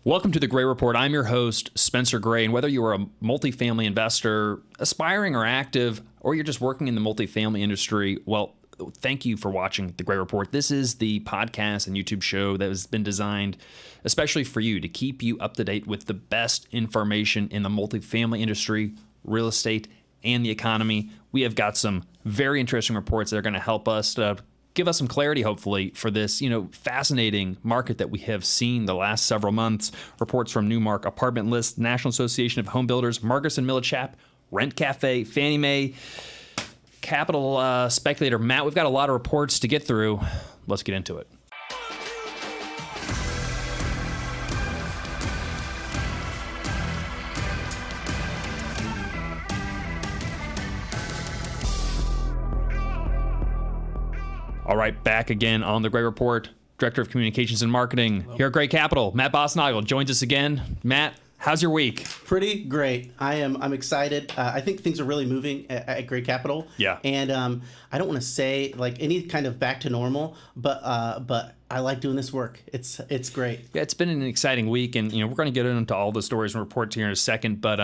Welcome to the Gray Report. I'm your host, Spencer Gray, and whether you are a multifamily investor, aspiring or active, or you're just working in the multifamily industry, well, thank you for watching the Gray Report. This is the podcast and YouTube show that has been designed especially for you to keep you up to date with the best information in the multifamily industry, real estate, and the economy. We have got some very interesting reports that are going to help us give us some clarity, hopefully, for this, fascinating market that we have seen the last several months. Reports from Newmark, Apartment List, National Association of Home Builders, Marcus & Millichap, Rent Cafe, Fannie Mae, Capital Speculator. Matt, we've got a lot of reports to get through. Let's get into it. All right, back again on the Gray Report. Director of Communications and Marketing here at Gray Capital, Matt Bosnagel joins us again. Matt, how's your week? Pretty great. I'm excited. I think things are really moving at Gray Capital. Yeah. And I don't want to say like any kind of back to normal, but I like doing this work. It's great. Yeah, it's been an exciting week, and we're going to get into all the stories and reports here in a second. But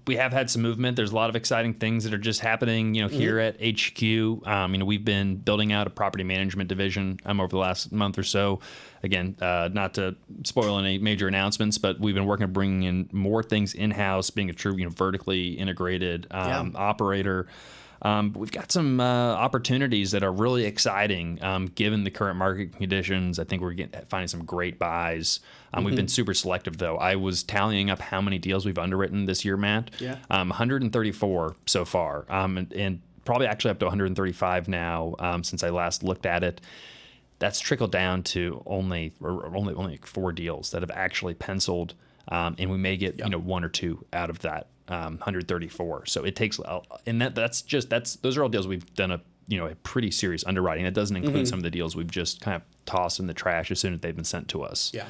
we have had some movement. There's a lot of exciting things that are just happening. Here at HQ. We've been building out a property management division over the last month or so. Again, not to spoil any major announcements, but we've been working on bringing in more things in-house, being a true vertically integrated operator. We've got some opportunities that are really exciting given the current market conditions. I think we're finding some great buys. We've been super selective, though. I was tallying up how many deals we've underwritten this year, Matt. Yeah. 134 so far, and probably actually up to 135 now since I last looked at it. That's trickled down to only 4 deals that have actually penciled, and we may get one or two out of that 134. So it takes, and those are all deals we've done a pretty serious underwriting. That doesn't include some of the deals we've just kind of tossed in the trash as soon as they've been sent to us. Yeah.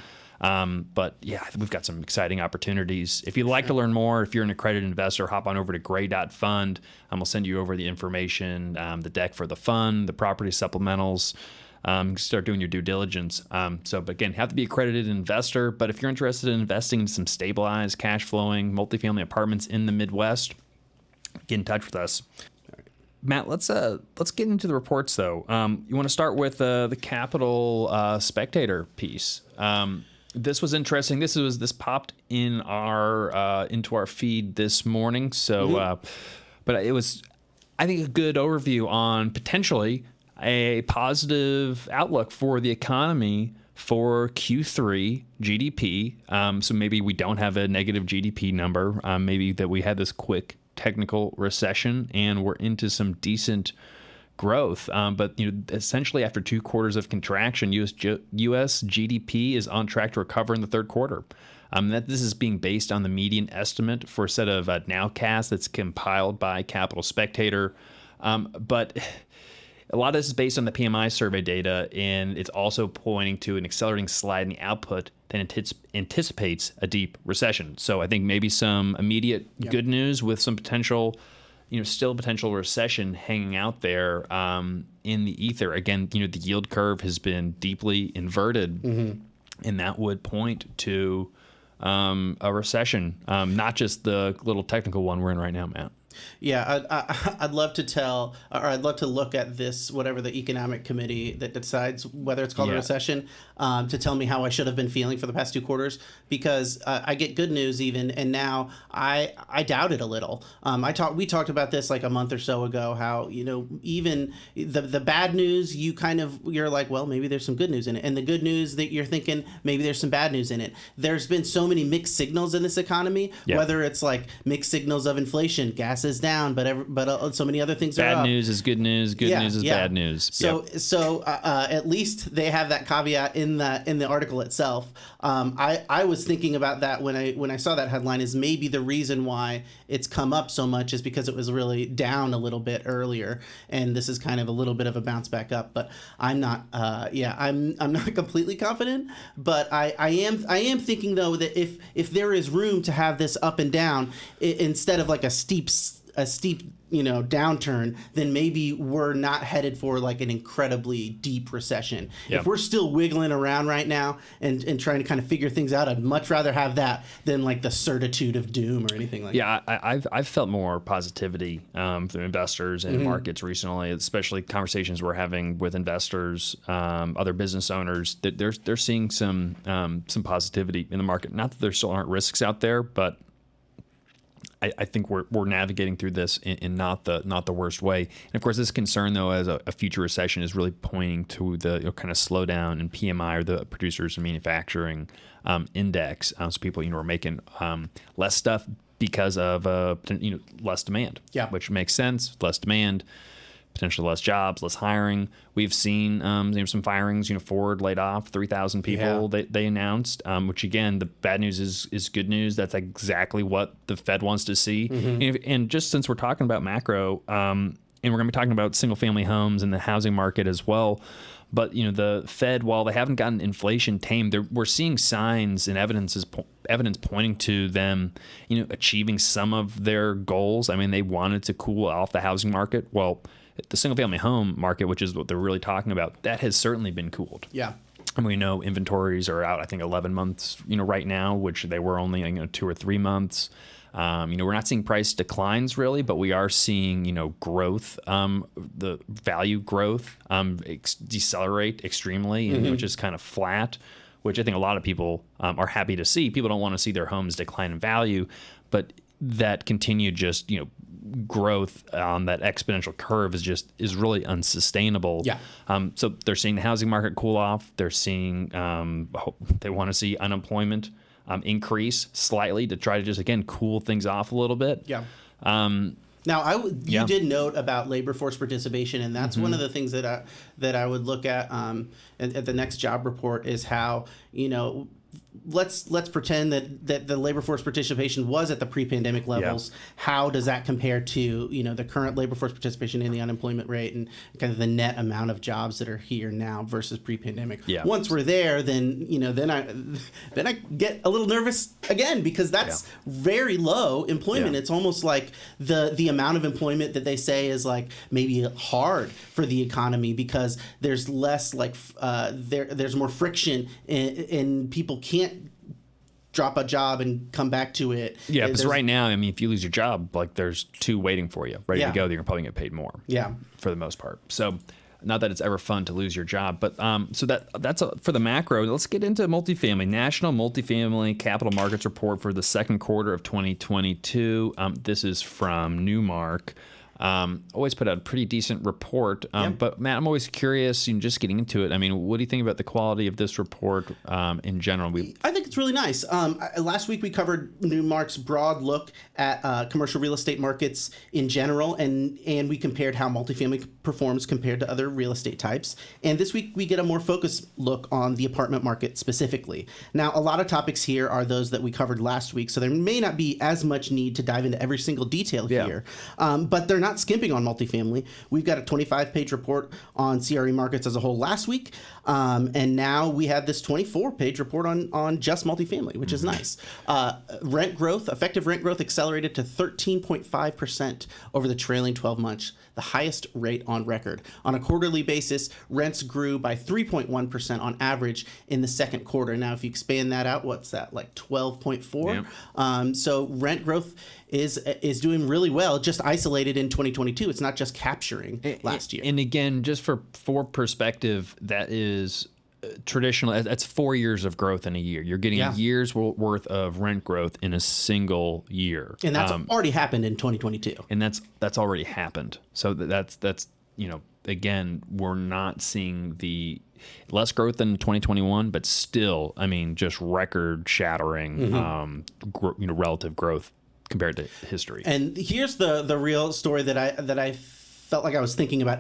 But yeah, we've got some exciting opportunities. If you'd like to learn more, if you're an accredited investor, hop on over to gray.fund. We'll send you over the information, the deck for the fund, the property supplementals. Start doing your due diligence. But again, have to be accredited investor. But if you're interested in investing in some stabilized, cash flowing, multifamily apartments in the Midwest, get in touch with us. Matt, let's get into the reports though. You want to start with the Capital Spectator piece. This was interesting. This popped in into our feed this morning. So, but it was, I think, a good overview on potentially a positive outlook for the economy for Q3 GDP. So maybe we don't have a negative GDP number. Maybe that we had this quick technical recession and we're into some decent growth. But essentially after 2 quarters of contraction, US GDP is on track to recover in the third quarter. This is being based on the median estimate for a set of nowcasts that's compiled by Capital Spectator. But a lot of this is based on the PMI survey data, and it's also pointing to an accelerating slide in the output that anticipates a deep recession. So I think maybe some immediate good news with some potential, still potential recession hanging out there in the ether. Again, the yield curve has been deeply inverted, and that would point to a recession, not just the little technical one we're in right now, Matt. Yeah, I'd love to look at this, whatever the economic committee that decides whether it's called a recession, to tell me how I should have been feeling for the past 2 quarters, because I get good news even, and now I doubt it a little. We talked about this like a month or so ago, how even the bad news you're like, well, maybe there's some good news in it, and the good news that you're thinking maybe there's some bad news in it. There's been so many mixed signals in this economy, whether it's like mixed signals of inflation, gas is down, but so many other things are up. Bad news is good news. Good news is bad news. So at least they have that caveat in the article itself. I was thinking about that when I saw that headline, is maybe the reason why it's come up so much is because it was really down a little bit earlier, and this is kind of a little bit of a bounce back up. But I'm not I'm not completely confident, but I am thinking though that if there is room to have this up and down, instead of like a steep steep downturn, then maybe we're not headed for like an incredibly deep recession. Yep. If we're still wiggling around right now and trying to kind of figure things out, I'd much rather have that than like the certitude of doom or anything like that. Yeah, I've felt more positivity from investors and markets recently, especially conversations we're having with investors, other business owners. That they're seeing some positivity in the market. Not that there still aren't risks out there, but I think we're navigating through this in not the worst way. And of course, this concern though, as a future recession, is really pointing to the kind of slowdown in PMI, or the producers and manufacturing index. So people are making less stuff because of less demand. Yeah, which makes sense. Less demand, potentially less jobs, less hiring. We've seen some firings. Ford laid off 3,000 people. Yeah. They announced, which again, the bad news is good news. That's exactly what the Fed wants to see. And just since we're talking about macro, and we're going to be talking about single family homes and the housing market as well. But the Fed, while they haven't gotten inflation tamed, we're seeing signs and evidence pointing to them, achieving some of their goals. I mean, they wanted to cool off the housing market. Well, the single-family home market, which is what they're really talking about, that has certainly been cooled. Yeah. And we know inventories are out, I think, 11 months, right now, which they were only 2 or 3 months. We're not seeing price declines really, but we are seeing, growth, the value growth decelerate extremely, and which is kind of flat, which I think a lot of people are happy to see. People don't want to see their homes decline in value, but that continued just, growth on that exponential curve is really unsustainable. Yeah. So they're seeing the housing market cool off. They're seeing they want to see unemployment increase slightly to try to just again cool things off a little bit. Yeah. Now, you did note about labor force participation, and that's one of the things that I would look at the next job report is how let's pretend that the labor force participation was at the pre-pandemic levels. Yeah. How does that compare to the current labor force participation in the unemployment rate and kind of the net amount of jobs that are here now versus pre-pandemic? Yeah. Once we're there, then then I get a little nervous again because that's very low employment. Yeah. It's almost like the amount of employment that they say is like maybe hard for the economy because there's less there's more friction and people can't drop a job and come back to it. Yeah, because right now, I mean, if you lose your job, like there's 2 waiting for you, ready to go. You're probably going to get paid more. Yeah, for the most part. So, not that it's ever fun to lose your job, but so that's for the macro. Let's get into multifamily. National Multifamily Capital Markets Report for the second quarter of 2022. This is from Newmark. Always put out a pretty decent report. But Matt, I'm always curious, just getting into it. I mean, what do you think about the quality of this report in general? I think it's really nice. Last week we covered Newmark's broad look at commercial real estate markets in general, and we compared how multifamily performs compared to other real estate types. And this week we get a more focused look on the apartment market specifically. Now, a lot of topics here are those that we covered last week, so there may not be as much need to dive into every single detail here. But they're not skimping on multifamily. We've got a 25-page report on CRE markets as a whole last week, and now we have this 24-page report on just multifamily, which is nice. Effective rent growth accelerated to 13.5% over the trailing 12 months, the highest rate on record. On a quarterly basis, rents grew by 3.1% on average in the second quarter. Now, if you expand that out, what's that, like 12.4? Yeah. So rent growth is doing really well, just isolated in 2022. It's not just capturing last year. And again, just for perspective, that is traditional. That's 4 years of growth in a year. You're getting a year's worth of rent growth in a single year. And that's already happened in 2022. And that's already happened. So that's again, we're not seeing the less growth than 2021, but still, I mean, just record shattering, relative growth compared to history. And here's the real story that I felt like I was thinking about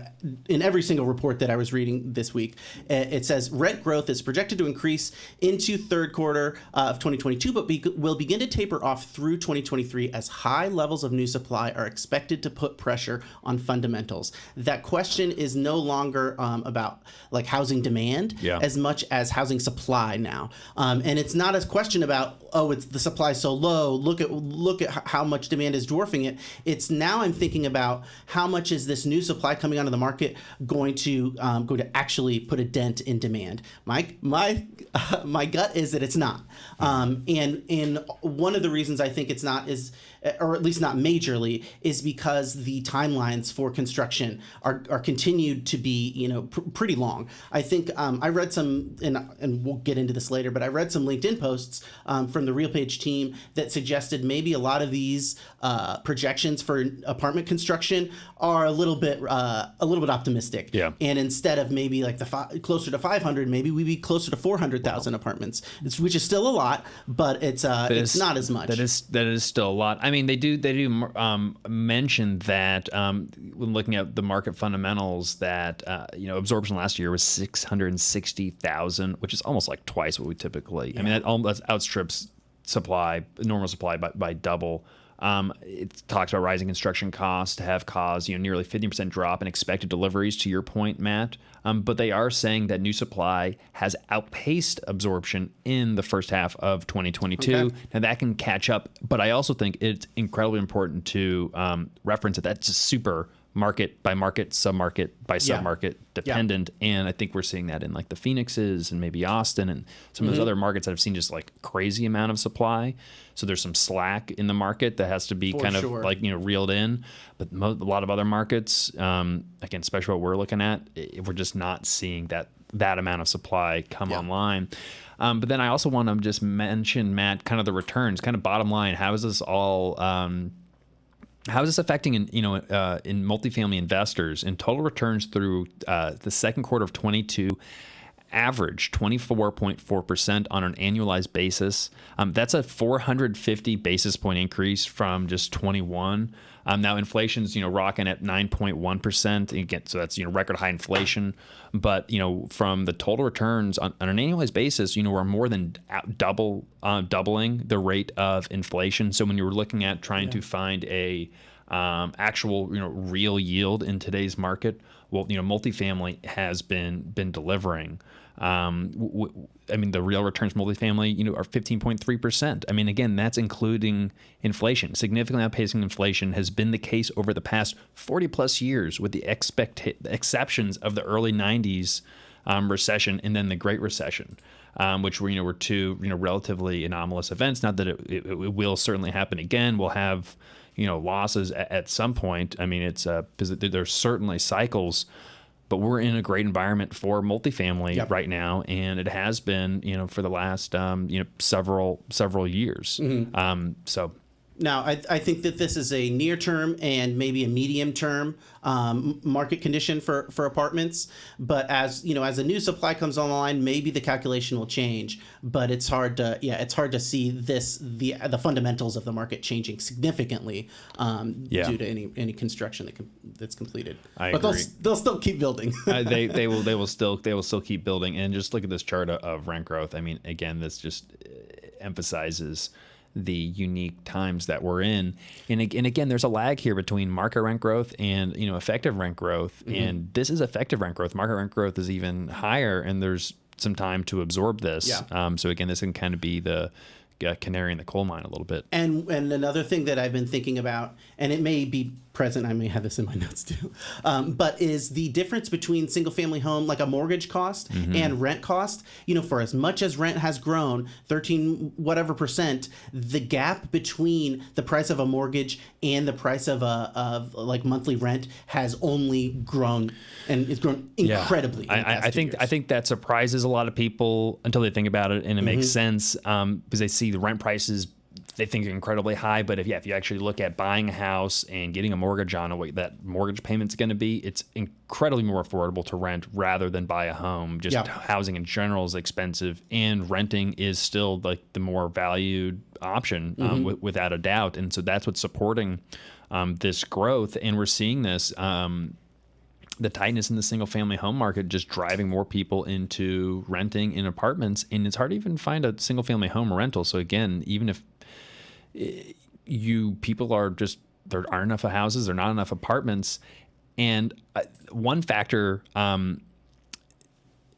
in every single report that I was reading this week. It says rent growth is projected to increase into third quarter of 2022, but will begin to taper off through 2023 as high levels of new supply are expected to put pressure on fundamentals. That question is no longer about like housing demand as much as housing supply now. And it's not a question about oh, it's the supply so low. Look at how much demand is dwarfing it. It's now I'm thinking about how much is this new supply coming onto the market going to actually put a dent in demand. My gut is that it's not. And one of the reasons I think it's not is, or at least not majorly, is because the timelines for construction are continued to be pretty long. I think I read some, and we'll get into this later, but I read some LinkedIn posts from the RealPage team that suggested maybe a lot of these projections for apartment construction are a little bit optimistic. Yeah. And instead of maybe like closer to 500, maybe we'd be closer to 400,000 apartments, which is still a lot, but it's not as much. That is still a lot. I mean, they do mention that when looking at the market fundamentals, that absorption last year was 660,000, which is almost like twice what we typically. Yeah. I mean, that outstrips normal supply by double. It talks about rising construction costs have caused nearly 50% drop in expected deliveries, to your point, Matt. But they are saying that new supply has outpaced absorption in the first half of 2022. Okay. Now that can catch up, but I also think it's incredibly important to reference that that's just super market by market, submarket by submarket dependent. And I think we're seeing that in like the Phoenixes and maybe Austin and some of those other markets that have seen just like crazy amount of supply. So there's some slack in the market that has to be of like, reeled in. But a lot of other markets, again, especially what we're looking at, we're just not seeing that amount of supply come online. But then I also want to just mention, Matt, kind of the returns, kind of bottom line. How is this all... how is this affecting in multifamily investors? In total returns through the second quarter of 22 average 24.4% on an annualized basis. That's a 450 basis point increase from just 21. Now inflation's rocking at 9.1% again, so that's record high inflation. But from the total returns on an annualized basis, we're more than doubling the rate of inflation. So when you were looking at trying to find a actual real yield in today's market, well, multifamily has been delivering. I mean, the real returns multifamily, are 15.3%. I mean, again, that's including inflation. Significantly outpacing inflation has been the case over the past 40 plus years, with the exceptions of the early 90s recession and then the Great Recession, which were two relatively anomalous events. Not that it will certainly happen again. We'll have losses at some point. I mean, it's because there's certainly cycles. But we're in a great environment for multifamily right now, and it has been, for the last, several years. So. Now, I think that this is a near-term and maybe a medium-term market condition for apartments. But as a new supply comes online, maybe the calculation will change. But it's hard to see the fundamentals of the market changing significantly due to any construction that's completed. But they'll still keep building. They will still keep building. And just look at this chart of rent growth. I mean, again, this just emphasizes the unique times that we're in, and again, there's a lag here between market rent growth and effective rent growth, and this is effective rent growth. Market rent growth is even higher, and there's some time to absorb this. So again, this can kind of be the canary in the coal mine a little bit. And another thing that I've been thinking about, and it may be present, I may have this in my notes too, but is the difference between single family home, like a mortgage cost and rent cost. For as much as rent has grown 13 whatever percent, the gap between the price of a mortgage and the price of like monthly rent has only grown, and it's grown incredibly. I think that surprises a lot of people until they think about it, and it makes sense because they see the rent prices. They think are incredibly high, but if you actually look at buying a house and getting a mortgage on what that mortgage payment's going to be, it's incredibly more affordable to rent rather than buy a home. Just housing in general is expensive, and renting is still like the more valued option without a doubt. And so that's what's supporting this growth, and we're seeing this. The tightness in the single family home market just driving more people into renting in apartments, and it's hard to even find a single family home rental. So again, even if people are just, there aren't enough houses, there are not enough apartments. And one factor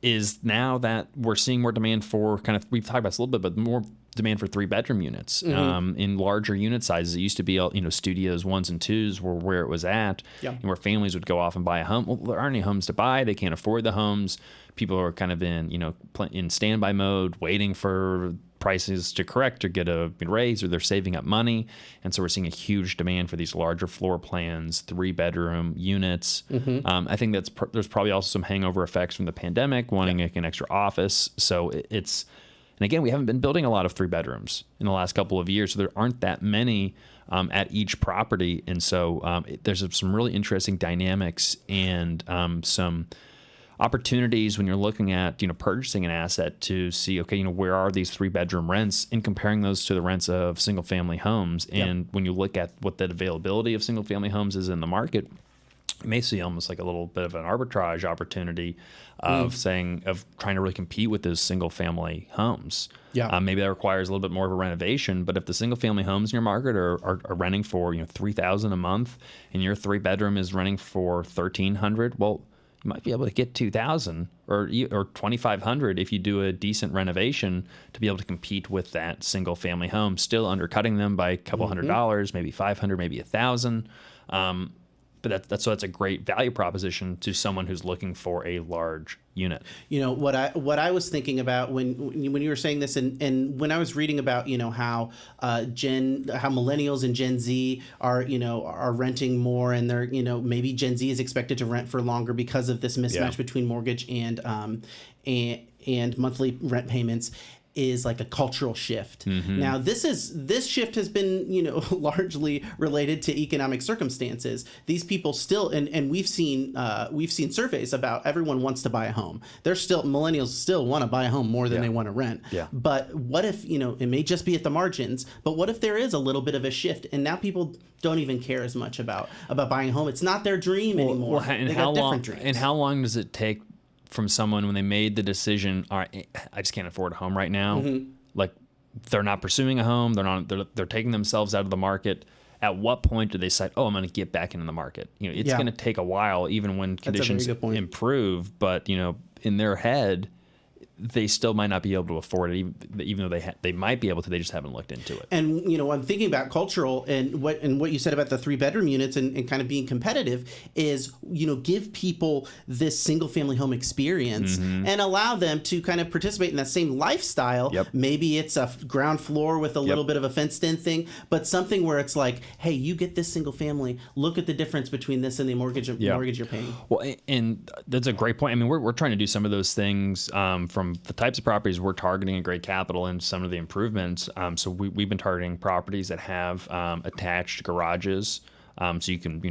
is now that we're seeing more demand for we've talked about this a little bit, but more demand for 3-bedroom units in larger unit sizes. It used to be, studios 1s and 2s were where it was at, and where families would go off and buy a home. Well, there aren't any homes to buy. They can't afford the homes. People are kind of in standby mode, waiting for prices to correct or get a raise, or they're saving up money. And so we're seeing a huge demand for these larger floor plans, 3-bedroom units. I think there's probably also some hangover effects from the pandemic, wanting like an extra office. So it's, and again, we haven't been building a lot of 3-bedrooms in the last couple of years, so there aren't that many at each property. And so there's some really interesting dynamics and some opportunities when you're looking at purchasing an asset to see, okay, where are these 3-bedroom rents, and comparing those to the rents of single family homes. And when you look at what the availability of single family homes is in the market, you may see almost like a little bit of an arbitrage opportunity of trying to really compete with those single family homes. Maybe that requires a little bit more of a renovation, but if the single family homes in your market are renting for $3,000 a month, and your 3-bedroom is renting for $1,300, well, you might be able to get $2,000 or $2,500 if you do a decent renovation to be able to compete with that single family home, still undercutting them by a couple $100, maybe $500, maybe $1,000. But that's a great value proposition to someone who's looking for a large unit. What I was thinking about when you were saying this, and when I was reading about how millennials and Gen Z are renting more, and they're maybe Gen Z is expected to rent for longer because of this mismatch between mortgage and monthly rent payments, is like a cultural shift. Now, this shift has been, largely related to economic circumstances. These people still, and we've seen surveys about everyone wants to buy a home. Millennials still want to buy a home more than they want to rent. But what if, it may just be at the margins, but what if there is a little bit of a shift, and now people don't even care as much about buying a home? It's not their dream anymore. And how long does it take from someone when they made the decision, all right, I just can't afford a home right now, like they're not pursuing a home, they're taking themselves out of the market? At what point do they decide, I'm going to get back into the market? It's going to take a while, even when conditions improve, but in their head, they still might not be able to afford it, even though they might be able to. They just haven't looked into it. And I'm thinking about cultural, and what you said about the 3-bedroom units and kind of being competitive is give people this single family home experience and allow them to kind of participate in that same lifestyle. Maybe it's a ground floor with a little bit of a fenced in thing, but something where it's like, hey, you get this single family. Look at the difference between this and the mortgage you're paying. Well, and that's a great point. I mean, we're trying to do some of those things from the types of properties we're targeting at Great Capital and some of the improvements. So we've been targeting properties that have attached garages. So you can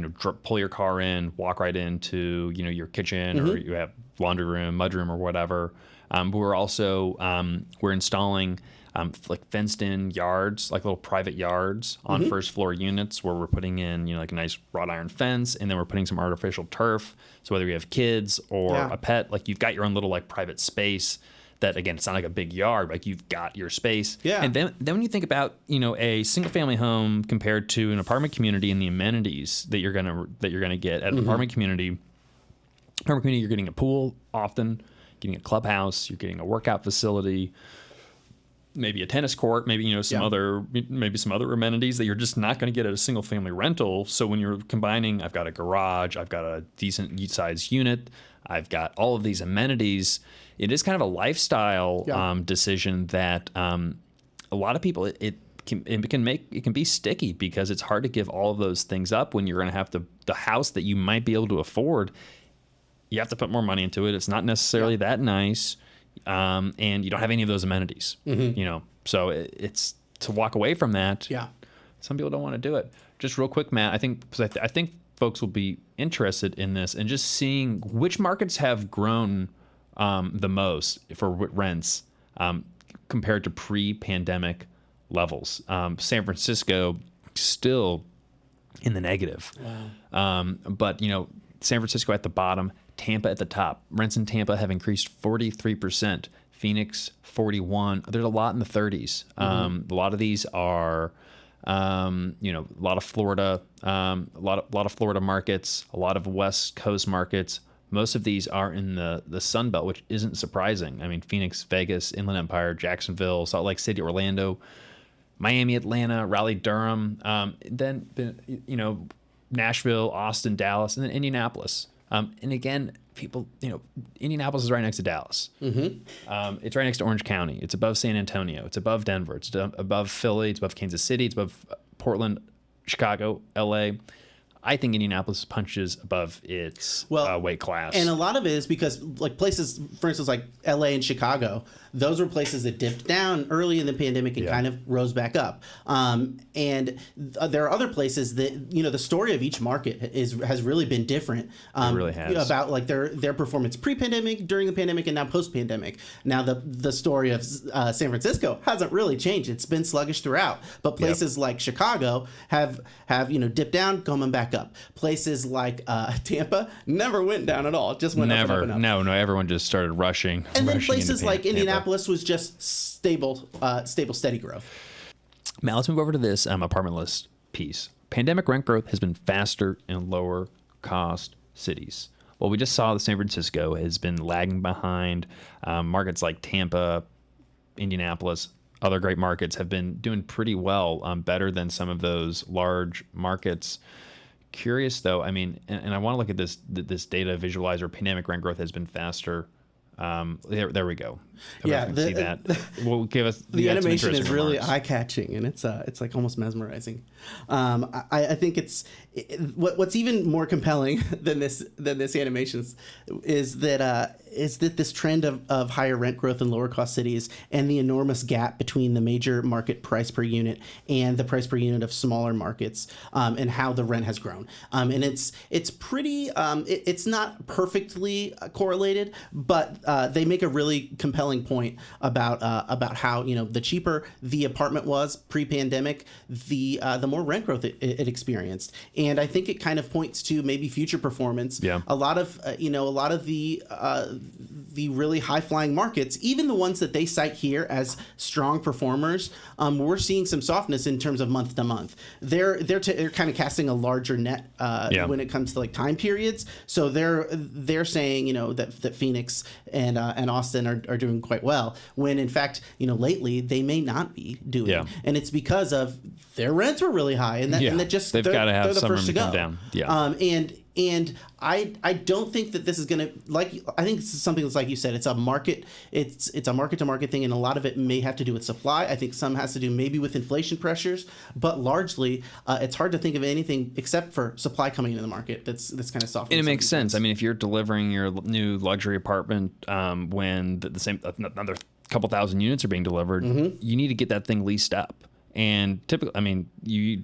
pull your car in, walk right into your kitchen, or you have laundry room, mudroom, or whatever. But we're also we're installing like fenced in yards, like little private yards on first floor units, where we're putting in like a nice wrought iron fence, and then we're putting some artificial turf. So whether you have kids or a pet, like you've got your own little like private space. That, again, it's not like a big yard, like you've got your space. And then when you think about a single family home compared to an apartment community and the amenities that you're gonna get at an apartment community, you're getting a pool often, getting a clubhouse, you're getting a workout facility, maybe a tennis court, maybe some other amenities that you're just not going to get at a single family rental. So when you're combining, I've got a garage, I've got a decent sized unit, I've got all of these amenities. It is kind of a lifestyle decision that a lot of people it can be sticky, because it's hard to give all of those things up when you're going to have the house that you might be able to afford. You have to put more money into it. It's not necessarily that nice, and you don't have any of those amenities. So it's to walk away from that. Some people don't want to do it. Just real quick, Matt. I think folks will be interested in this and just seeing which markets have grown the most for rents compared to pre-pandemic levels. San Francisco still in the negative. But San Francisco at the bottom, Tampa at the top. Rents in Tampa have increased 43%. Phoenix 41%. There's a lot in the 30s. A lot of these are a lot of Florida, a lot of Florida markets, a lot of West Coast markets. Most of these are in the Sun Belt, which isn't surprising. I mean, Phoenix, Vegas, Inland Empire, Jacksonville, Salt Lake City, Orlando, Miami, Atlanta, Raleigh-Durham, then Nashville, Austin, Dallas, and then Indianapolis. And again, people, Indianapolis is right next to Dallas. It's right next to Orange County. It's above San Antonio. It's above Denver. It's above Philly. It's above Kansas City. It's above Portland, Chicago, LA. I think Indianapolis punches above its weight class. And a lot of it is because like places, for instance, like LA and Chicago, those were places that dipped down early in the pandemic and kind of rose back up. And there are other places that, the story of each market has really been different. It really has. About like their performance pre-pandemic, during the pandemic, and now post-pandemic. Now the story of San Francisco hasn't really changed. It's been sluggish throughout. But places like Chicago have dipped down, coming back up. Places like Tampa never went down at all. Just went up and up. No, everyone just started rushing. And then places like Indianapolis was just stable, steady growth. Now let's move over to this apartment list piece. Pandemic rent growth has been faster in lower cost cities. Well, we just saw that San Francisco has been lagging behind. Markets like Tampa, Indianapolis, other great markets have been doing pretty well, better than some of those large markets. Curious though, I mean, and I want to look at this data visualizer. Pandemic rent growth has been faster. There we go. See that. Will give us the animation is really eye catching, and it's like almost mesmerizing. I think what's even more compelling than this animation is that this trend of higher rent growth in lower cost cities and the enormous gap between the major market price per unit and the price per unit of smaller markets, and how the rent has grown. And it's pretty. It's not perfectly correlated, but they make a really compelling point about how the cheaper the apartment was pre-pandemic, the more rent growth it experienced, and I think it kind of points to maybe future performance. Yeah, a lot of the really high flying markets, even the ones that they cite here as strong performers, we're seeing some softness in terms of month to month. They're kind of casting a larger net when it comes to like time periods. So they're saying that Phoenix and Austin are doing quite well, when in fact lately they may not be doing, and it's because of their rents were really high, and that just they've got to have some room to come down. Yeah, and I don't think that this is going to, I think this is something that's like you said, it's a market to market thing, and a lot of it may have to do with supply. I think some has to do maybe with inflation pressures, but largely it's hard to think of anything except for supply coming into the market that's kind of soft. And it makes sense. I mean, if you're delivering your new luxury apartment when the same another couple thousand units are being delivered, you need to get that thing leased up. And typically, I mean, you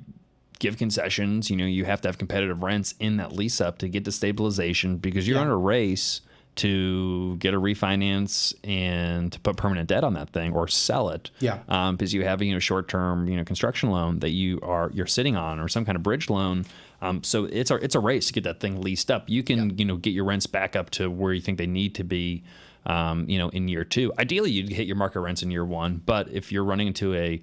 give concessions, you have to have competitive rents in that lease up to get to stabilization, because you're on a race to get a refinance and to put permanent debt on that thing or sell it. Because you have a short-term construction loan that you're sitting on, or some kind of bridge loan. So it's a race to get that thing leased up. You can get your rents back up to where you think they need to be in year two. Ideally, you'd hit your market rents in year one, but if you're running into a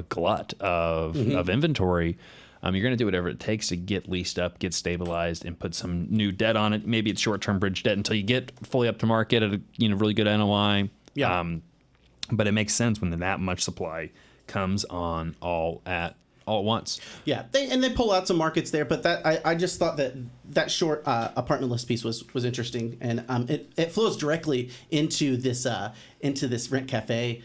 glut of inventory, you're going to do whatever it takes to get leased up, get stabilized, and put some new debt on it. Maybe it's short-term bridge debt until you get fully up to market at a really good NOI. But it makes sense when that much supply comes on all at once. Yeah, they pull out some markets there, but I just thought that short apartment list piece was interesting, and it flows directly into this Rent Cafe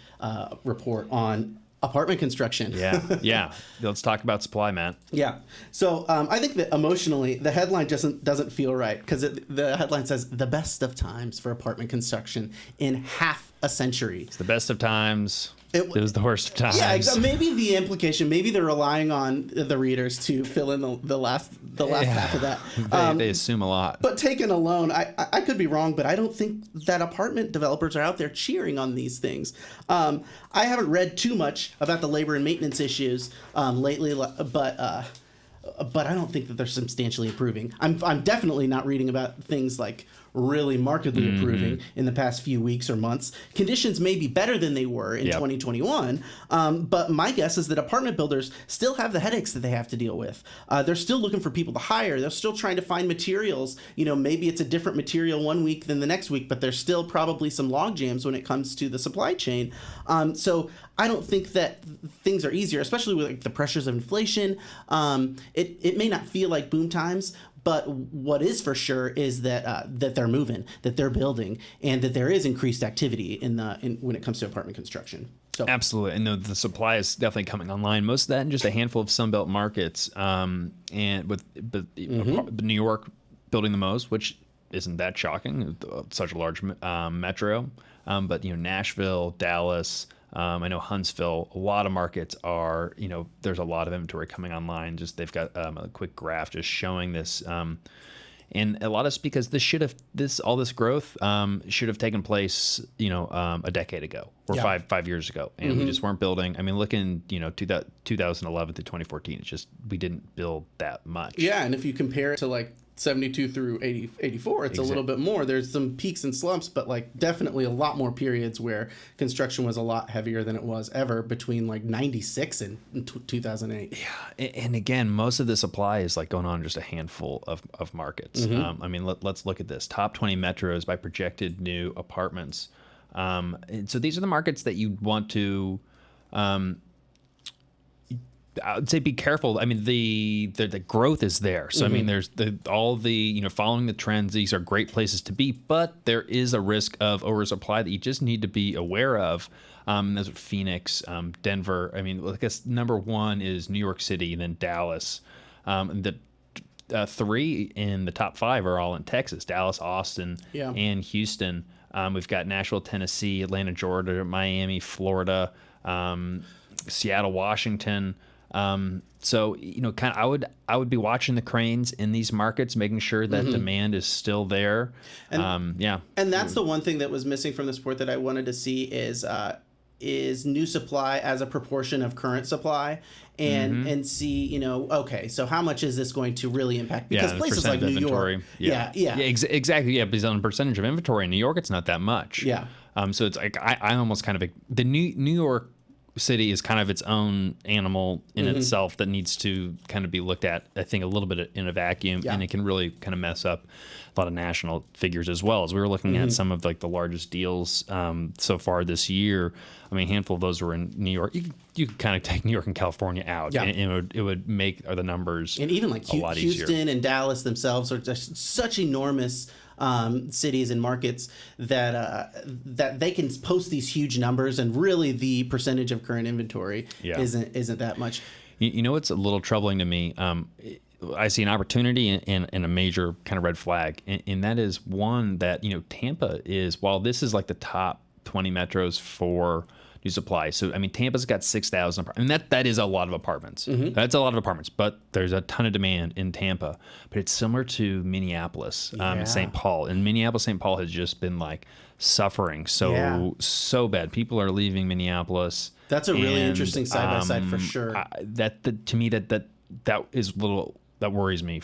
report on apartment construction. Yeah. Let's talk about supply, Matt. Yeah. So I think that emotionally, the headline doesn't feel right, because the headline says the best of times for apartment construction in half a century. It's the best of times. It was the worst of times. Yeah, maybe the implication, maybe they're relying on the readers to fill in the last half of that. They assume a lot. But taken alone, I could be wrong, but I don't think that apartment developers are out there cheering on these things. I haven't read too much about the labor and maintenance issues lately, but I don't think that they're substantially improving. I'm definitely not reading about things like really markedly improving in the past few weeks or months. Conditions may be better than they were in 2021, but my guess is that apartment builders still have the headaches that they have to deal with. They're still looking for people to hire. They're still trying to find materials. Maybe it's a different material one week than the next week, but there's still probably some log jams when it comes to the supply chain. So I don't think that things are easier, especially with like the pressures of inflation. It may not feel like boom times, but what is for sure is that that they're moving, that they're building, and that there is increased activity when it comes to apartment construction. So. Absolutely, and the supply is definitely coming online. Most of that in just a handful of Sunbelt markets, and with New York building the most, which isn't that shocking, such a large metro. But Nashville, Dallas. I know Huntsville, a lot of markets are, there's a lot of inventory coming online. Just they've got a quick graph just showing this. And a lot of it's because all this growth should have taken place, a decade ago or 5 years ago. And we just weren't building. I mean, looking, 2011 to 2014, it's just, we didn't build that much. Yeah. And if you compare it to like 72 through 84, it's a little bit more. There's some peaks and slumps, but like definitely a lot more periods where construction was a lot heavier than it was ever between like 96 and 2008. Yeah. And again, most of the supply is like going on in just a handful of markets. I mean, let's look at this. Top 20 metros by projected new apartments. And so these are the markets that you want to... I would say be careful. I mean, the growth is there. So, I mean, there's following the trends. These are great places to be, but there is a risk of oversupply that you just need to be aware of. Those are Phoenix, Denver. I mean, I guess number one is New York City, and then Dallas. The three in the top five are all in Texas: Dallas, Austin, and Houston. We've got Nashville, Tennessee, Atlanta, Georgia, Miami, Florida, Seattle, Washington. So, kind of, I would be watching the cranes in these markets, making sure that demand is still there. And that's the one thing that was missing from this report that I wanted to see is new supply as a proportion of current supply and see, okay, so how much is this going to really impact? Because places like New York. Exactly. Yeah. Because on a percentage of inventory in New York, it's not that much. Yeah. So it's like, I almost kind of, the New York City is kind of its own animal in itself that needs to kind of be looked at, I think, a little bit in a vacuum, and it can really kind of mess up a lot of national figures as well. As we were looking at some of like the largest deals so far this year, I mean, a handful of those were in New York. You could kind of take New York and California out, and it would make the numbers and even like a lot easier. Houston and Dallas themselves are just such enormous cities and markets that they can post these huge numbers, and really the percentage of current inventory isn't that much. What's a little troubling to me? I see an opportunity and a major kind of red flag, and that is one that Tampa is, while this is like the top 20 metros for new supply. So, I mean, Tampa's got 6,000 apartments. And that is a lot of apartments. That's a lot of apartments, but there's a ton of demand in Tampa. But it's similar to Minneapolis, St. Paul. And Minneapolis, St. Paul has just been like suffering so bad. People are leaving Minneapolis. That's a really interesting side-by-side for sure. To me, that is a little... That worries me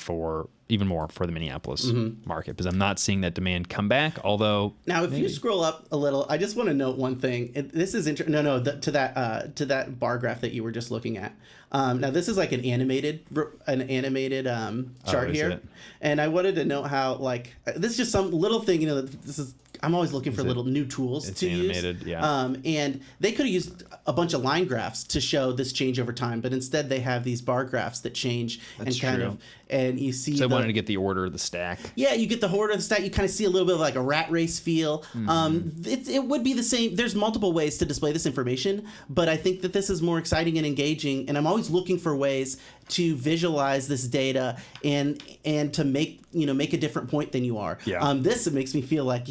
even more for the Minneapolis market, because I'm not seeing that demand come back. Although now, if you scroll up a little, I just want to note one thing. This is interesting. To that bar graph that you were just looking at. Now this is like an animated chart here, and I wanted to note how this is just some little thing. This is. I'm always looking for little new tools to animated, use. And they could have used a bunch of line graphs to show this change over time, but instead they have these bar graphs that change. That's and kind true. of, and you see. So I wanted to get the order of the stack. Yeah, you get the order of the stack. You kind of see a little bit of like a rat race feel. It would be the same. There's multiple ways to display this information, but I think that this is more exciting and engaging. And I'm always looking for ways to visualize this data and to make a different point than you are. Yeah. This makes me feel like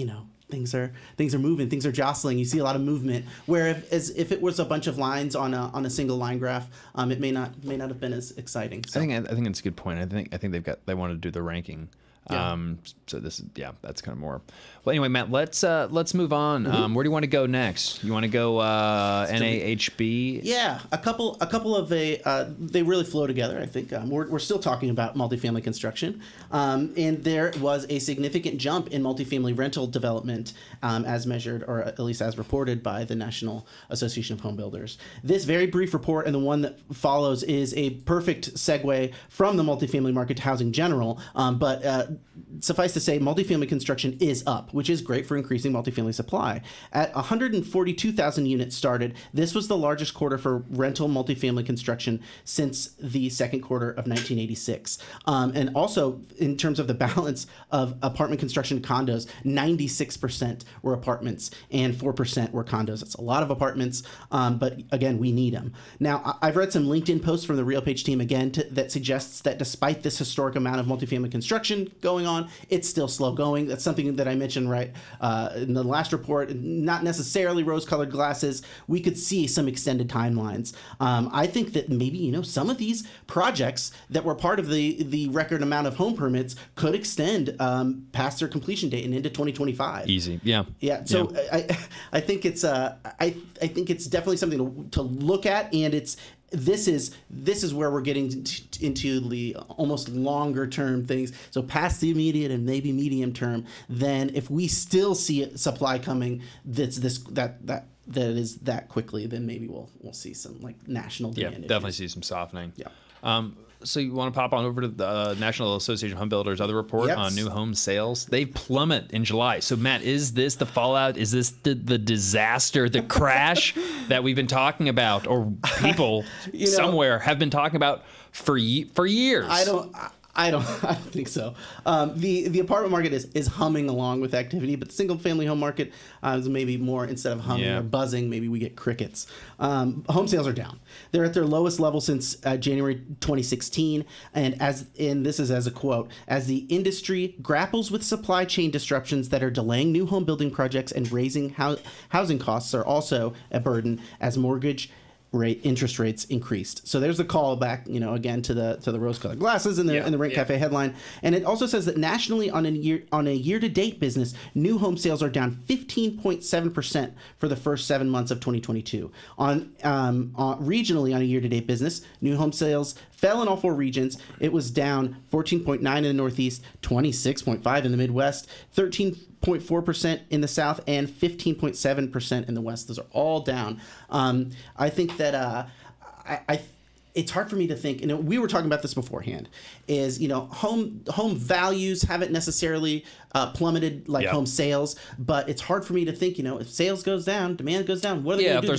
things are moving, things are jostling. You see a lot of movement. Where if it was a bunch of lines on a single line graph, it may not have been as exciting. So. I think it's a good point. I think they want to do the ranking Yeah. So this is, that's kind of more. Well, anyway, Matt, let's move on. Where do you want to go next? You want to go NAHB? Yeah, a couple of they really flow together. I think we're still talking about multifamily construction, and there was a significant jump in multifamily rental development as measured, or at least as reported by the National Association of Home Builders. This very brief report and the one that follows is a perfect segue from the multifamily market to housing general. But suffice to say, multifamily construction is up, which is great for increasing multifamily supply. At 142,000 units started, this was the largest quarter for rental multifamily construction since the second quarter of 1986. And also, in terms of the balance of apartment construction condos, 96% were apartments and 4% were condos. That's a lot of apartments, but again, we need them. Now, I've read some LinkedIn posts from the RealPage team again that suggests that despite this historic amount of multifamily construction going on, it's still slow going. That's something that I mentioned in the last report. Not necessarily rose-colored glasses. We could see some extended timelines. I think that maybe some of these projects that were part of the record amount of home permits could extend past their completion date and into 2025. Easy, yeah. So yeah. I think it's I think it's definitely something to look at, and this is where we're getting into the almost longer term things. So past the immediate and maybe medium term, then if we still see supply coming that is that quickly, then maybe we'll see some like national demand. Yeah, definitely see some softening. Yeah. So you want to pop on over to the National Association of Home Builders' other report on new home sales? They plummet in July. So Matt, is this the fallout? Is this the disaster, the crash that we've been talking about, or people somewhere have been talking about for years? I don't think so. The apartment market is humming along with activity, but the single family home market is maybe more, instead of humming or buzzing, maybe we get crickets. Home sales are down. They're at their lowest level since January 2016, and this is as a quote, as the industry grapples with supply chain disruptions that are delaying new home building projects and raising housing costs are also a burden as mortgage interest rates increased. So there's the call back, again to the rose-colored glasses in the Rent Cafe headline, and it also says that nationally on a year-to-date business, new home sales are down 15.7% for the first 7 months of 2022. Regionally on a year-to-date business, new home sales fell in all four regions. It was down 14.9 in the Northeast, 26.5 in the Midwest, 13.4% in the South, and 15.7% in the West. Those are all down. I think that it's hard for me to think, and we were talking about this beforehand, is home values haven't necessarily plummeted like home sales, but it's hard for me to think, if sales goes down, demand goes down, what are they going to do?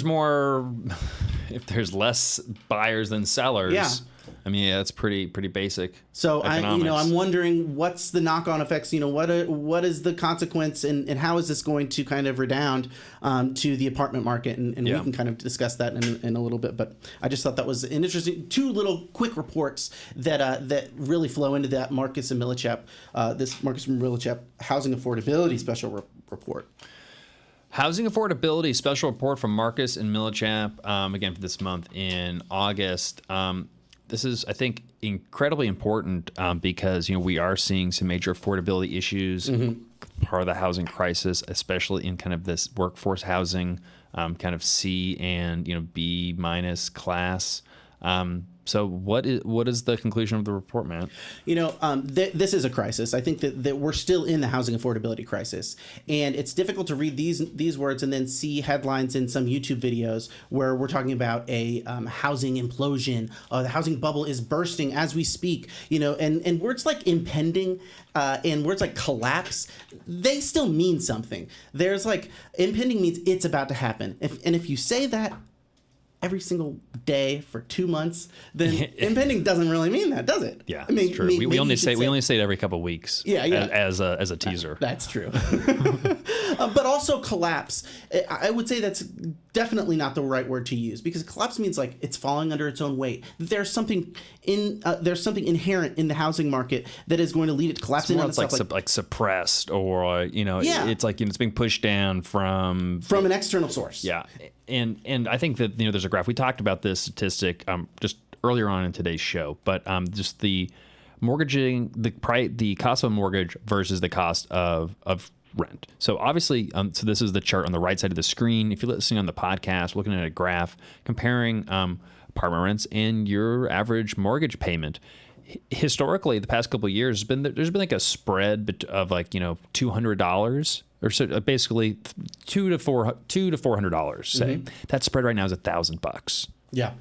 If there's less buyers than sellers, I mean, that's pretty basic. So I'm wondering what's the knock-on effects. What is the consequence, and how is this going to kind of redound to the apartment market? And we can kind of discuss that in a little bit. But I just thought that was an interesting two little quick reports that really flow into that Marcus and Millichap, this Marcus and Millichap housing affordability special report. Housing affordability special report from Marcus and Millichap, again for this month in August. This is, I think, incredibly important because we are seeing some major affordability issues, part of the housing crisis, especially in kind of this workforce housing, kind of C and B minus class. So what is the conclusion of the report, Matt? This is a crisis. I think that we're still in the housing affordability crisis, and it's difficult to read these words and then see headlines in some YouTube videos where we're talking about a housing implosion. The housing bubble is bursting as we speak. And words like impending and words like collapse, they still mean something. There's like impending means it's about to happen. If you say that every single day for 2 months, then impending doesn't really mean that, does it? Yeah, I mean, it's true. We only say it every couple of weeks. As a teaser. That's true. But also collapse. I would say that's definitely not the right word to use, because collapse means like it's falling under its own weight. There's something inherent in the housing market that is going to lead it to collapsing. It's like suppressed, or it's like it's being pushed down from an external source. Yeah. And I think that there's a graph. We talked about this statistic just earlier on in today's show, but just the mortgaging the cost of a mortgage versus the cost of rent. So obviously, so this is the chart on the right side of the screen. If you're listening on the podcast, looking at a graph comparing apartment rents and your average mortgage payment. Historically, the past couple of years, there's been like a spread of like $200 or so, basically $200 to $400. Say that spread right now is $1,000. Yeah,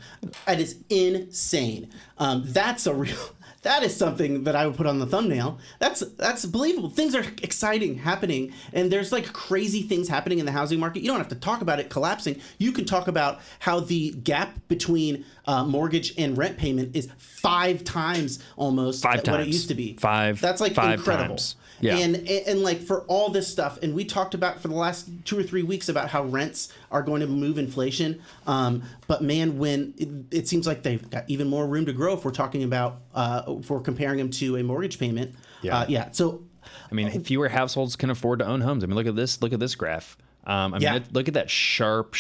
that is insane. That is something that I would put on the thumbnail. That's believable. Things are exciting happening, and there's like crazy things happening in the housing market. You don't have to talk about it collapsing. You can talk about how the gap between mortgage and rent payment is 5 times almost what it used to be. That's like incredible. Times. Yeah. And like for all this stuff, and we talked about for the last 2 or 3 weeks about how rents are going to move inflation. But man, when it seems like they've got even more room to grow if we're talking about if we're comparing them to a mortgage payment. Yeah. So, I mean, fewer households can afford to own homes. I mean, look at this graph. Look at that sharp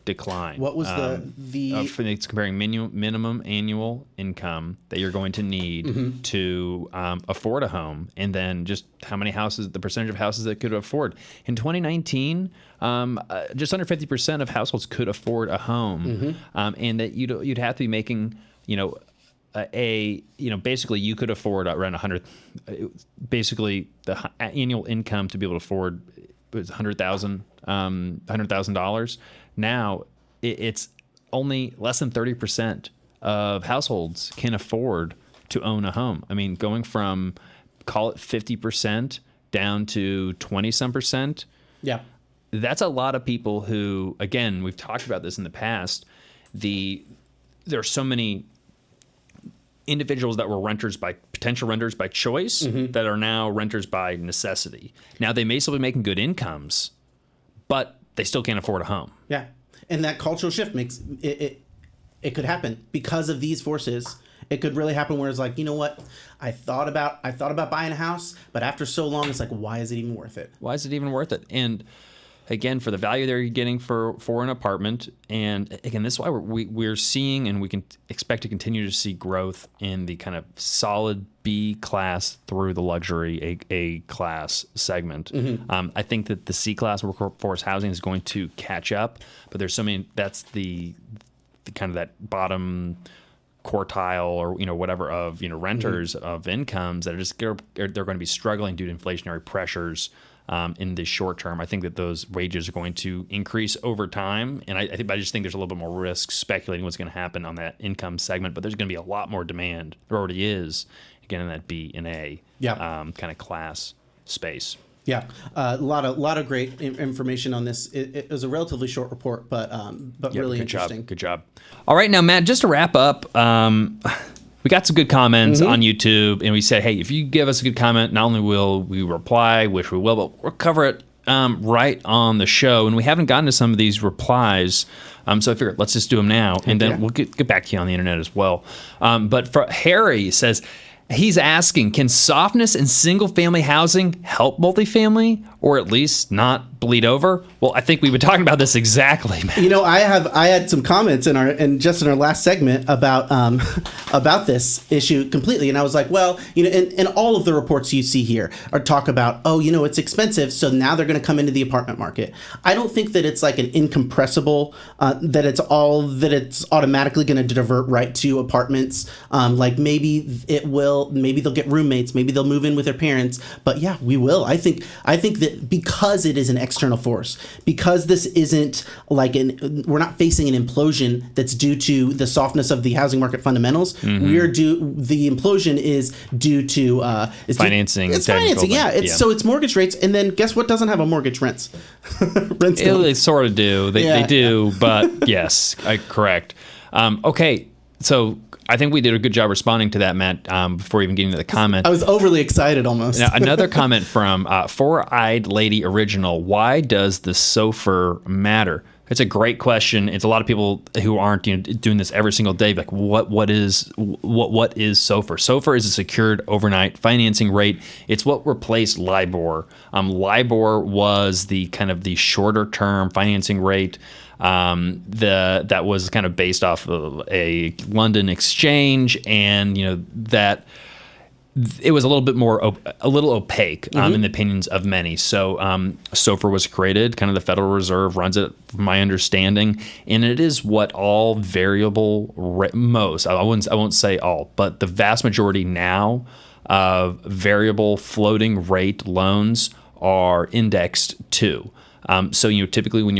decline. What was it's comparing minimum annual income that you're going to need to afford a home, and then just how many houses, the percentage of houses that could afford. In 2019, just under 50% of households could afford a home, and that you'd have to be making, basically you could afford around 100. Basically, the annual income to be able to afford was $100,000. Now it's only less than 30% of households can afford to own a home. I mean, going from call it 50% down to 20-some%. Yeah, that's a lot of people who, again, we've talked about this in the past. There are so many individuals that were potential renters by choice that are now renters by necessity. Now they may still be making good incomes, but they still can't afford a home. Yeah, and that cultural shift makes it could happen because of these forces. It could really happen where it's like, you know what, I thought about buying a house, but after so long, it's like, why is it even worth it? Why is it even worth it? And again, for the value they're getting for an apartment. And again, this is why we're seeing, and we can expect to continue to see growth in the kind of solid B class through the luxury A class segment. I think that the C class workforce housing is going to catch up, but there's so many, that's the kind of that bottom quartile or whatever of renters of incomes that are just they're going to be struggling due to inflationary pressures. In the short term, I think that those wages are going to increase over time, and I just think there's a little bit more risk speculating what's going to happen on that income segment. But there's going to be a lot more demand. There already is, again, in that B and A kind of class space. Yeah, a lot of great information on this. It was a relatively short report, but really interesting. Good job. All right, now Matt, just to wrap up. We got some good comments on YouTube, and we said, hey, if you give us a good comment, not only will we reply, which we will, but we'll cover it right on the show. And we haven't gotten to some of these replies, so I figured let's just do them now, and then we'll get back to you on the internet as well. But for Harry says, he's asking, can softness in single-family housing help multifamily, or at least not bleed over? Well, I think we've been talking about this exactly, man. I had some comments in our last segment about this issue completely, and I was like, well, and all of the reports you see here are talk about, it's expensive, so now they're going to come into the apartment market. I don't think that it's like an incompressible that it's automatically going to divert right to apartments. Like maybe it will, maybe they'll get roommates, maybe they'll move in with their parents, but yeah, we will. I think that because it is an external force, because this isn't like we're not facing an implosion that's due to the softness of the housing market fundamentals. The implosion is due to financing. It's financing, So it's mortgage rates, and then guess what doesn't have a mortgage? Rents. They sort of do. They do, but yes, correct. Okay, so I think we did a good job responding to that, Matt, before even getting to the comment. I was overly excited almost. Now, another comment from Four-Eyed Lady Original. Why does the SOFR matter? It's a great question. It's a lot of people who aren't doing this every single day. Like, what is SOFR? SOFR is a secured overnight financing rate. It's what replaced LIBOR. LIBOR was the kind of the shorter term financing rate. That was kind of based off of a London exchange, and that it was a little bit more, a little opaque in the opinions of many. So SOFR was created, kind of the Federal Reserve runs it, from my understanding, and it is what all variable most, I won't say all, but the vast majority now of variable floating rate loans are indexed to. So typically when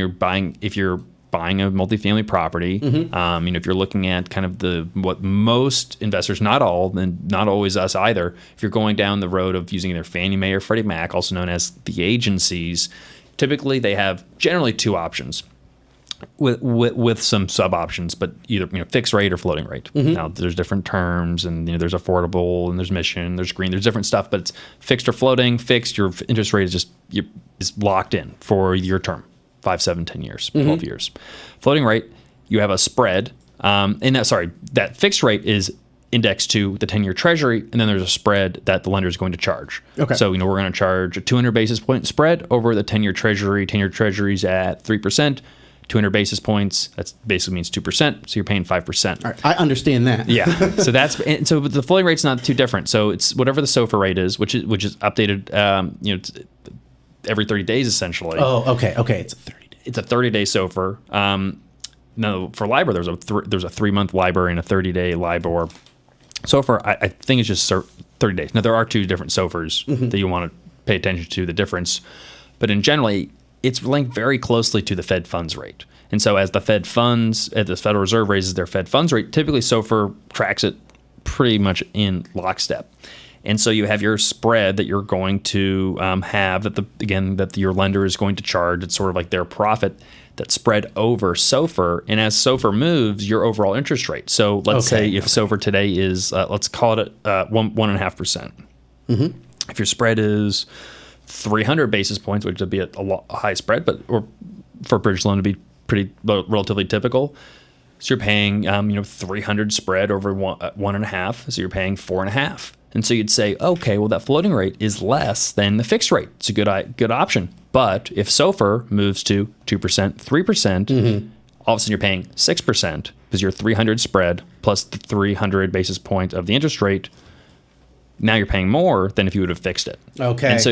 if you're buying a multifamily property, if you're looking at kind of what most investors, not all, and not always us either, if you're going down the road of using either Fannie Mae or Freddie Mac, also known as the agencies, typically they have generally two options with some sub options, but either fixed rate or floating rate. Now there's different terms, and there's affordable, and there's mission, there's green, there's different stuff, but it's fixed or floating. Fixed, your interest rate is locked in for your term. 5, 7, 10 years, 12 years. Floating rate, you have a spread. That fixed rate is indexed to the 10-year treasury, and then there's a spread that the lender is going to charge. Okay. So, we're going to charge a 200 basis point spread over the 10-year treasury. 10-year treasury's at 3%. 200 basis points, that basically means 2%, so you're paying 5%. All right, I understand that. Yeah, so the floating rate's not too different. So it's whatever the SOFR rate is, which is updated, every 30 days essentially. Oh, okay, it's a 30 day. It's a 30-day SOFR. No, for LIBOR, there's a 3-month LIBOR and a 30-day LIBOR. SOFR, I think it's just 30 days. Now, there are two different SOFRs that you want to pay attention to, the difference. But in generally, it's linked very closely to the Fed funds rate. And so as the Federal Reserve raises their Fed funds rate, typically SOFR tracks it pretty much in lockstep. And so you have your spread that you're going to have that your lender is going to charge. It's sort of like their profit that's spread over SOFR. And as SOFR moves, your overall interest rate. So let's say if SOFR today is, let's call it 1.5%. If your spread is 300 basis points, which would be a high spread, or for a bridge loan to be pretty relatively typical. So you're paying 300 spread over 1.5, so you're paying 4.5. And so you'd say, okay, well, that floating rate is less than the fixed rate. It's a good option. But if SOFR moves to 2%, 3%, all of a sudden you're paying 6% because your 300 spread plus the 300 basis point of the interest rate. Now you're paying more than if you would have fixed it. Okay. And so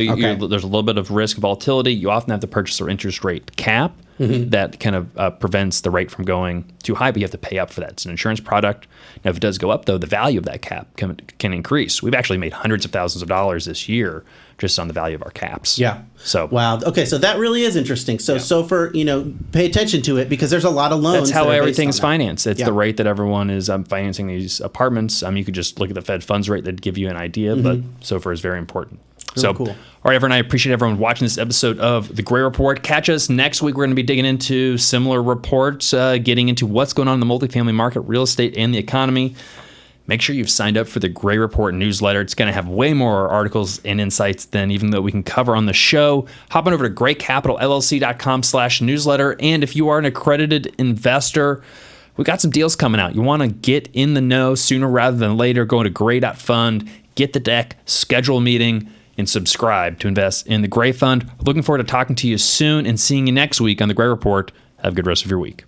there's a little bit of risk volatility. You often have the purchaser interest rate cap that kind of prevents the rate from going too high, but you have to pay up for that. It's an insurance product. Now, if it does go up, though, the value of that cap can increase. We've actually made hundreds of thousands of dollars this year just on the value of our caps. Yeah. So wow. Okay. So that really is interesting. So SOFR, pay attention to it because there's a lot of loans. That's how everything's financed. It's the rate that everyone is financing these apartments. You could just look at the Fed funds rate that'd give you an idea, but SOFR is very important. So, cool. All right, everyone, I appreciate everyone watching this episode of The Gray Report. Catch us next week. We're going to be digging into similar reports, getting into what's going on in the multifamily market, real estate, and the economy. Make sure you've signed up for the Gray Report newsletter. It's going to have way more articles and insights than even though we can cover on the show. Hop on over to graycapitalllc.com/newsletter. And if you are an accredited investor, we got some deals coming out. You want to get in the know sooner rather than later. Go to gray.fund, get the deck, schedule a meeting, and subscribe to invest in the Gray Fund. Looking forward to talking to you soon and seeing you next week on the Gray Report. Have a good rest of your week.